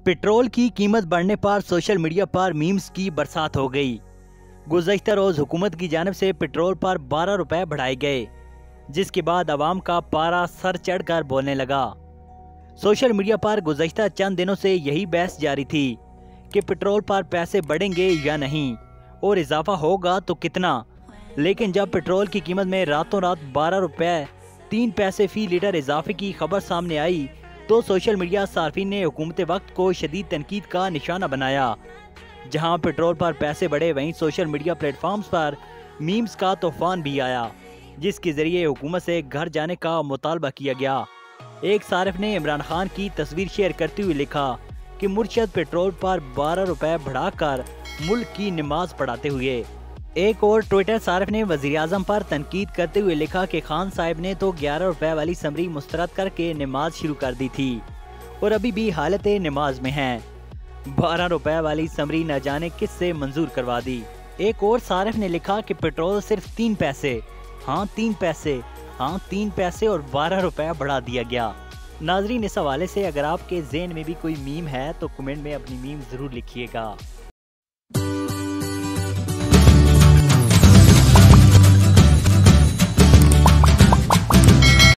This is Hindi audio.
पेट्रोल की कीमत बढ़ने पर सोशल मीडिया पर मीम्स की बरसात हो गई। गुज़श्ता रोज़ हुकूमत की जानिब से पेट्रोल पर 12 रुपए बढ़ाए गए, जिसके बाद आवाम का पारा सर चढ़कर बोलने लगा। सोशल मीडिया पर गुज़श्ता चंद दिनों से यही बहस जारी थी कि पेट्रोल पर पैसे बढ़ेंगे या नहीं और इजाफा होगा तो कितना। लेकिन जब पेट्रोल की कीमत में रातों रात 12 रुपए 3 पैसे फी लीटर इजाफे की खबर सामने आई तो सोशल मीडिया सार्फिन ने हुकूमत वक्त को शदीद तनकीद का निशाना बनाया। जहां पेट्रोल पर पैसे बढ़े, वहीं सोशल मीडिया प्लेटफॉर्म्स पर मीम्स का तूफान भी आया, जिसके जरिए हुकूमत से घर जाने का मुतालबा किया गया। एक सारिफ ने इमरान खान की तस्वीर शेयर करते हुए लिखा कि मुर्शद पेट्रोल पर 12 रुपए बढ़ाकर मुल्क की नमाज पढ़ाते हुए। एक और ट्विटर सारिफ ने वज़ीर-ए-आज़म पर तनकीद करते हुए लिखा कि खान साहब ने तो 11 रुपए वाली समरी मुस्तरद करके नमाज शुरू कर दी थी और अभी भी हालत नमाज में हैं। 12 रुपए वाली समरी न जाने किससे मंजूर करवा दी। एक और सारिफ ने लिखा कि पेट्रोल सिर्फ 3 पैसे, हाँ 3 पैसे, हाँ 3 पैसे और 12 रुपए बढ़ा दिया गया। नाजरीन, इस हवाले से अगर आपके ज़हन में भी कोई मीम है तो कमेंट में अपनी मीम ज़रूर लिखिएगा।